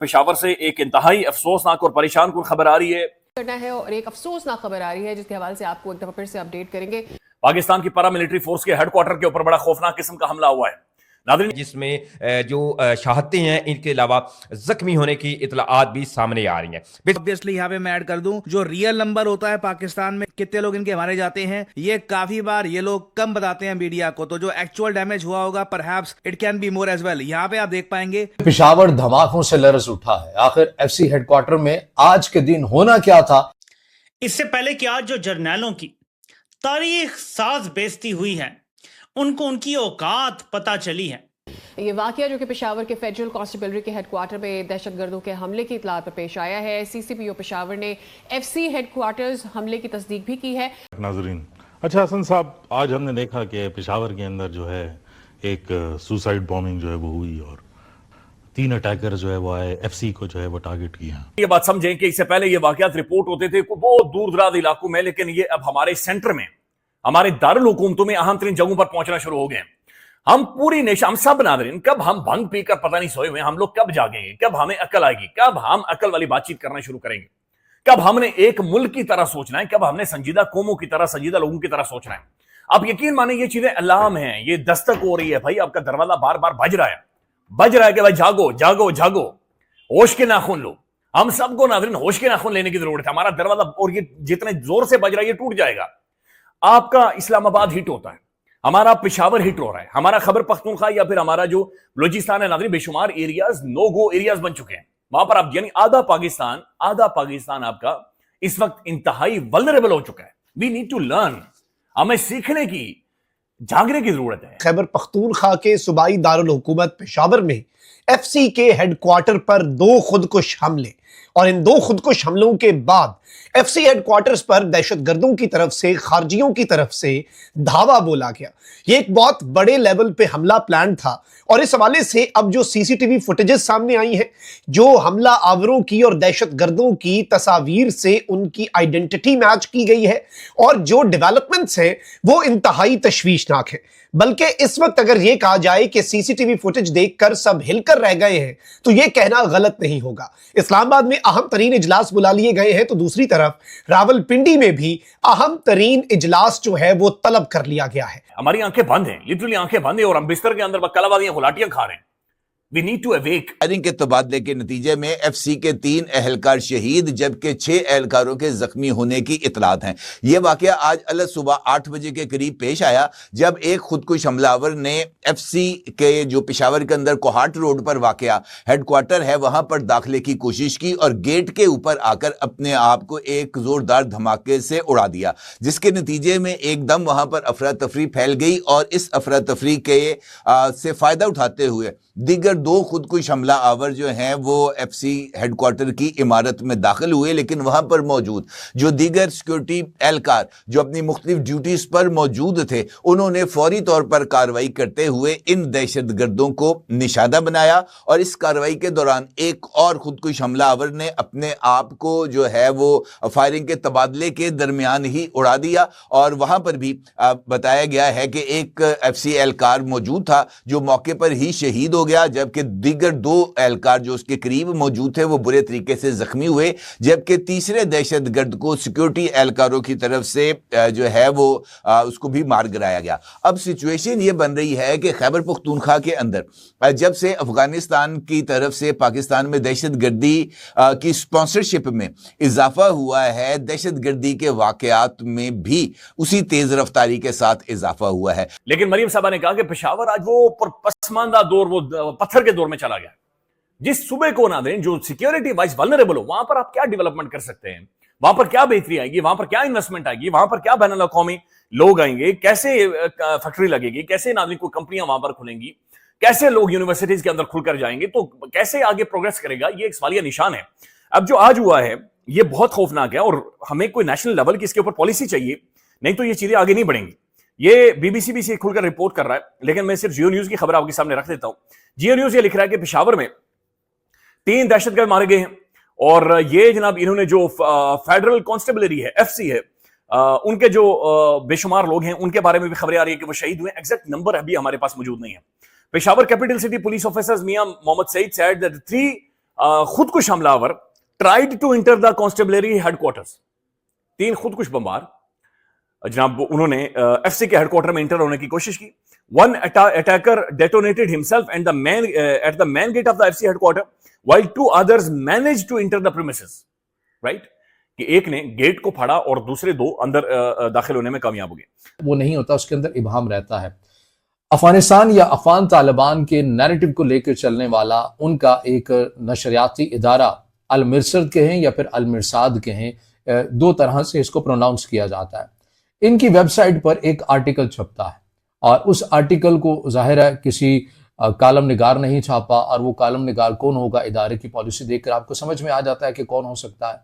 पेशावर से एक इंतहाई अफसोसनाक और परेशान कुन खबर आ रही है करना है और एक अफसोसनाक खबर आ रही है जिसके हवाले से आपको एक दफा फिर से अपडेट करेंगे। पाकिस्तान की पैरामिलिट्री फोर्स के हेडक्वार्टर के ऊपर बड़ा खौफनाक किस्म का हमला हुआ है नाज़रीन। जिसमें जो शहादतें हैं, इनके अलावा जख्मी होने की इतलाआत भी सामने आ रही हैं। ऑब्वियसली यहाँ पे मैं ऐड कर दूं, जो रियल नंबर होता है पाकिस्तान में कितने लोग इनके मारे जाते हैं, ये काफी बार ये लोग कम बताते हैं मीडिया को, तो जो एक्चुअल डैमेज हुआ होगा perhaps it can be more as well. यहाँ पे आप देख पाएंगे पेशावर धमाकों से लरज उठा है। आखिर एफसी हेडक्वार्टर में आज के दिन होना क्या था? इससे पहले कि आज जो जर्नैलों की तारीख साज बेइज्जती हुई है, उनको उनकी औकात पता चली है। ये वाकया जो कि पेशावर के फेडरल कांस्टेबलरी के हेडक्वार्टर में दहशतगर्दों के हमले की इतलात पर पेश आया है। सीसीपीओ पेशावर ने एफसी हेडक्वार्टर्स हमले की तस्दीक भी की है। नाजरीन, अच्छा हसन साहब, आज हमने देखा कि पेशावर के अंदर जो है एक सुसाइड बॉम्बिंग जो है वो हुई और 3 अटैकर जो है वो आए, एफसी को जो है वो टारगेट किया। ये बात समझें कि इससे पहले ये वाकयात रिपोर्ट होते थे बहुत दूर दराज इलाकों में, लेकिन ये अब हमारे सेंटर में, हमारे दारुल हुकूमतों में अहम तरीन जगहों पर पहुंचना शुरू हो गए। हम पूरी नेशन, हम सब नाज़रीन, कब हम भंग पीकर पता नहीं सोए हुए, हम लोग कब जागेंगे, कब हमें अकल आएगी, कब हम अकल वाली बातचीत करना शुरू करेंगे, कब हमने एक मुल्क की तरह सोचना है, कब हमने संजीदा कौमों की तरह, संजीदा लोगों की तरह सोचना है। आप यकीन माने ये चीजें अलार्म हैं, ये दस्तक हो रही है भाई, आपका दरवाजा बार बार बज रहा है कि भाई जागो जागो जागो, होश के नाखून लो। हम सबको नाज़रीन होश के नाखून लेने की जरूरत है। हमारा दरवाजा, और ये जितने जोर से बज रहा है ये टूट जाएगा। आपका इस्लामाबाद हिट होता है, हमारा पेशावर हिट हो रहा है, हमारा खैबर पख्तूनख्वा या फिर हमारा जो बलूचिस्तान है नाज़रीन, बेशुमार एरियाज नो गो एरियाज बन चुके हैं। वहां पर आप यानी आधा पाकिस्तान आपका इस वक्त इंतहाई वल्नरेबल हो चुका है। वी नीड टू लर्न, हमें सीखने की, जागने की जरूरत है। खैबर पख्तूनख्वा के सूबाई दारुल हुकूमत पेशावर में एफसी के हेडक्वार्टर पर 2 खुदकुश हमले, और इन 2 खुदकुश हमलों के बाद एफसी हेडक्वार्टर्स पर दहशतगर्दों की तरफ से, खारजियों की तरफ से धावा बोला गया। ये एक बहुत बड़े लेवल पे हमला प्लान था, और इस हवाले से अब जो सीसीटीवी फुटेजेस सामने आई हैं, जो हमला आवरों की और दहशतगर्दों की तस्वीर से उनकी आइडेंटिटी मैच की गई है, और जो डेवलपमेंट्स हैं वो इंतहाई तशवीशनाक है। बल्कि इस वक्त अगर ये कहा जाए कि सीसीटीवी फुटेज देखकर सब हिलकर रह गए हैं, तो ये कहना गलत नहीं होगा। इस्लामाबाद में अहम तरीन इजलास बुला लिए गए हैं, तो दूसरी तरफ रावलपिंडी में भी अहम तरीन इजलास जो है वो तलब कर लिया गया है। हमारी आंखें बंद हैं, लिटरली आंखें बंद हैं, और हम बिस्तर के अंदर कलावादियां गुलाटियां खा रहे हैं। We need to awake. Firing के तबादले के नतीजे में एफसी के 3 एहलकार शहीद जबकि 6 एहलकारों के जख्मी होने की इतलात हैं। यह वाकया आज अलग सुबह 8 बजे के करीब पेश आया, जब एक खुदकुश हमलावर ने एफसी के जो पेशावर के अंदर कोहाट रोड पर वाकया हेडक्वार्टर है वहां पर दाखिले की कोशिश की और गेट के ऊपर आकर अपने आप को एक जोरदार धमाके से उड़ा दिया, जिसके नतीजे में एकदम वहां पर अफरा तफरी फैल गई। और इस अफरा तफरी के से फायदा उठाते हुए दीगर 2 खुदकुश हमला आवर जो हैं वो एफसी हेडक्वार्टर की इमारत में दाखिल हुए, लेकिन वहां पर मौजूद जो दीगर सिक्योरिटी एहलकार जो अपनी मुख्तलिफ ड्यूटीज पर मौजूद थे, उन्होंने फौरी तौर पर कार्रवाई करते हुए इन दहशतगर्दों को निशाना बनाया। और इस कार्रवाई के दौरान एक और खुदकुश हमला आवर ने अपने आप को जो है वो फायरिंग के तबादले के दरमियान ही उड़ा दिया, और वहां पर भी बताया गया है कि एक एफसी एहलकार मौजूद था जो मौके पर ही शहीद हो गया, जबकि दीगर 2 एहलकार जो उसके करीब मौजूद थे वो बुरे तरीके से जख्मी हुए, जबकि तीसरे दहशतगर्द को सिक्योरिटी एहलकारों की तरफ से जो है वो उसको भी मार गिराया गया। अब सिचुएशन ये बन रही है कि खैबर पख्तूनख्वा के अंदर जब से अफगानिस्तान की तरफ से पाकिस्तान में दहशतगर्दी की स्पॉन्सरशिप में इजाफा हुआ है, दहशतगर्दी के वाकयात में भी उसी तेज रफ्तारी के साथ इजाफा हुआ है। लेकिन मरियम साहबा ने कहा कि पेशावर आज वो पसमानदा दौर, वो पत्थर के दौर में चला गया। जिस सूबे को ना दें जो सिक्योरिटी वाइज वल्नरेबल हो, वहां पर आप क्या डेवलपमेंट कर सकते हैं, वहां पर क्या बेहतरी आएगी, वहां पर क्या इन्वेस्टमेंट आएगी, वहां पर क्या बैनुल अक़वामी लोग आएंगे, कैसे फैक्ट्री लगेगी, कैसे नाज़रीन कोई कंपनियां वहां पर खुलेंगी, कैसे लोग यूनिवर्सिटीज के अंदर खुलकर जाएंगे, तो कैसे आगे प्रोग्रेस करेगा, ये एक सवालिया निशान है। अब जो आज हुआ है ये बहुत खौफनाक है, और हमें कोई नेशनल लेवल की इसके ऊपर पॉलिसी चाहिए, नहीं तो ये चीजें आगे नहीं बढ़ेंगी। ये बीबीसी भी खुलकर रिपोर्ट कर रहा है, लेकिन मैं सिर्फ जियो न्यूज की खबर आपके सामने रख देता हूं। जियो न्यूज ये लिख रहा है कि पेशावर में 3 दहशतगर्द मारे गए हैं, और ये जनाब इन्होंने जो फेडरल कांस्टेबलरी है, एफसी है, उनके जो बेशुमार लोग हैं उनके बारे में भी खबरें आ रही है कि वो शहीद हुए। एग्जैक्ट नंबर अभी हमारे पास मौजूद नहीं है। Peshawar capital city police officers Mian Mohammad Saeed said that 3 खुदकुश हमलावर tried to enter the constabulary headquarters. 3 खुदकुश बमबार जनाब उन्होंने एफसी के हेडक्वार्टर में इंटर होने की कोशिश की। One attacker detonated himself and at the main gate of the FC headquarter, while 2 others managed to enter the premises. Right? कि एक ने गेट को फाड़ा और दूसरे 2 अंदर दाखिल होने में कामयाब हो गए। वो नहीं होता, उसके अंदर इबाहम रहता है। अफगानिस्तान या अफगान तालिबान के नैरेटिव को लेकर चलने वाला उनका एक नशरियाती इदारा अल-मिरसद के हैं या फिर अल-मिरसाद के हैं, 2 तरह से इसको प्रोनाउंस किया जाता है। इनकी वेबसाइट पर एक आर्टिकल छपता है और उस आर्टिकल को जाहिर है किसी कालम निगार नहीं छापा, और वो कालम निगार कौन होगा, इदारे की पॉलिसी देखकर आपको समझ में आ जाता है कि कौन हो सकता है।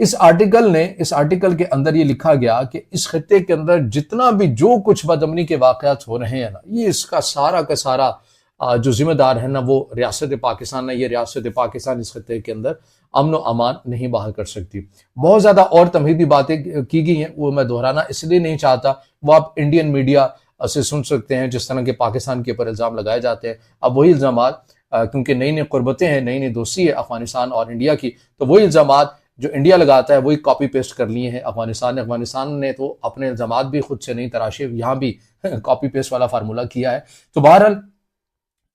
इस आर्टिकल के अंदर ये लिखा गया कि इस खित्ते के अंदर जितना भी जो कुछ बदअमनी के वाक़यात हो रहे हैं ना, ये इसका सारा का सारा जो जिम्मेदार है ना वो रियासत पाकिस्तान है। ये रियासत पाकिस्तान इस खित्ते के अंदर अमन व अमान नहीं बहाल कर सकती। बहुत ज़्यादा और तमहीदी बातें की गई हैं, वो मैं दोहराना इसलिए नहीं चाहता, वो आप इंडियन मीडिया से सुन सकते हैं जिस तरह के पाकिस्तान के ऊपर इल्ज़ाम लगाए जाते हैं। अब वही इल्ज़ामात क्योंकि नई नई क़ुरबतें हैं, नई नई दोस्ती है अफगानिस्तान और इंडिया की, तो वही इल्ज़ामात जो इंडिया लगाता है वही कॉपी पेस्ट कर लिए हैं अफगानिस्तान ने तो अपने इल्ज़ामात भी खुद से नहीं तराशे, यहाँ भी कॉपी पेस्ट वाला फार्मूला किया है। तो बहरहाल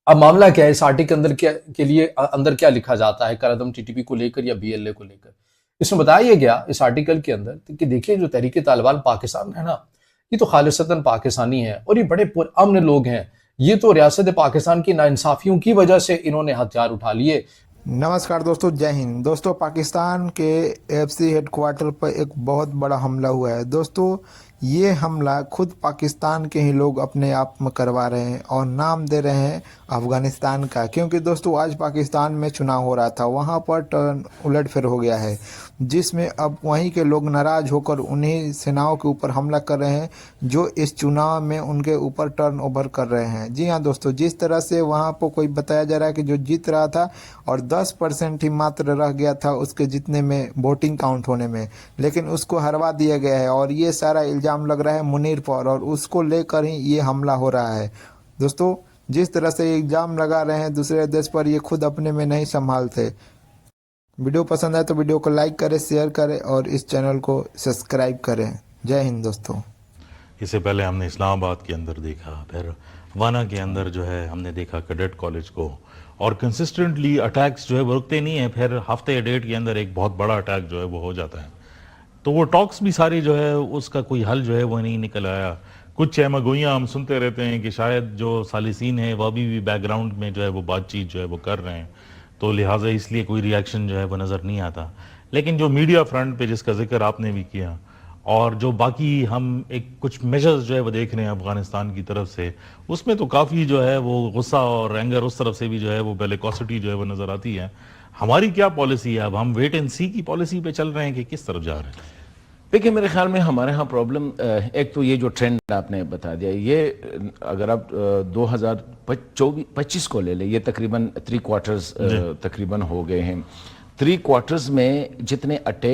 अब मामला क्या है, इस आर्टिकल के अंदर क्या लिखा जाता है करदम टीटीपी को लेकर या BLA को लेकर। इसमें बताया गया इस आर्टिकल के अंदर कि देखिए जो तहरीक तालिबान पाकिस्तान है ना, ये तो खालिसतन पाकिस्तानी है और ये बड़े पुरअमन लोग हैं। ये तो रियासत पाकिस्तान की नाइंसाफियों की वजह से इन्होंने हथियार उठा लिए। नमस्कार दोस्तों, जय हिंद। दोस्तों, पाकिस्तान के FC हेडक्वार्टर पर एक बहुत बड़ा हमला हुआ है। दोस्तों, ये हमला खुद पाकिस्तान के ही लोग अपने आप में करवा रहे हैं और नाम दे रहे हैं अफ़गानिस्तान का, क्योंकि दोस्तों आज पाकिस्तान में चुनाव हो रहा था, वहाँ पर टर्न उलट फिर हो गया है, जिसमें अब वहीं के लोग नाराज़ होकर उन्हीं सेनाओं के ऊपर हमला कर रहे हैं जो इस चुनाव में उनके ऊपर टर्न ओवर कर रहे हैं। जी हाँ दोस्तों, जिस तरह से वहाँ पर कोई बताया जा रहा है कि जो जीत रहा था और 10% ही मात्र रह गया था उसके जीतने में, वोटिंग काउंट होने में, लेकिन उसको हरवा दिया गया है और ये सारा इल्ज़ाम लग रहा है मुनीर पर और उसको लेकर ही ये हमला हो रहा है। दोस्तों, जिस तरह से इल्ज़ाम लगा रहे हैं दूसरे देश पर, ये खुद अपने में नहीं संभालते। वीडियो पसंद आए तो वीडियो को लाइक करें, शेयर करें और इस चैनल को सब्सक्राइब करें। जय हिंद दोस्तों। इससे पहले हमने इस्लामाबाद के अंदर देखा, फिर वाना के अंदर जो है हमने देखा कैडेट कॉलेज को, और कंसिस्टेंटली अटैक्स जो है वो रुकते नहीं है, फिर हफ्ते या डेढ़ के अंदर एक बहुत बड़ा अटैक जो है वो हो जाता है। तो वो टॉक्स भी सारी जो है उसका कोई हल जो है वो नहीं निकल आया। कुछ चहमगोइयाँ हम सुनते रहते हैं कि शायद जो सालिसीन है वह भी बैकग्राउंड में जो है वो बातचीत जो है वो कर रहे हैं, तो लिहाजा इसलिए कोई रिएक्शन जो है वो नज़र नहीं आता। लेकिन जो मीडिया फ्रंट पे जिसका जिक्र आपने भी किया, और जो बाकी हम एक कुछ मेजर्स जो है वो देख रहे हैं अफगानिस्तान की तरफ से, उसमें तो काफ़ी जो है वो गुस्सा और एंगर उस तरफ से भी जो है वो बेलिकोसिटी जो है वो नज़र आती है। हमारी क्या पॉलिसी है? अब हम वेट एंड सी की पॉलिसी पे चल रहे हैं कि किस तरफ जा रहे हैं? देखिए, मेरे ख्याल में हमारे यहाँ प्रॉब्लम, एक तो ये जो ट्रेंड आपने बता दिया, ये अगर आप 2025 को ले लें, ये तकरीबन 3 क्वार्टर्स तकरीबन हो गए हैं। 3 क्वार्टर्स में जितने अटैक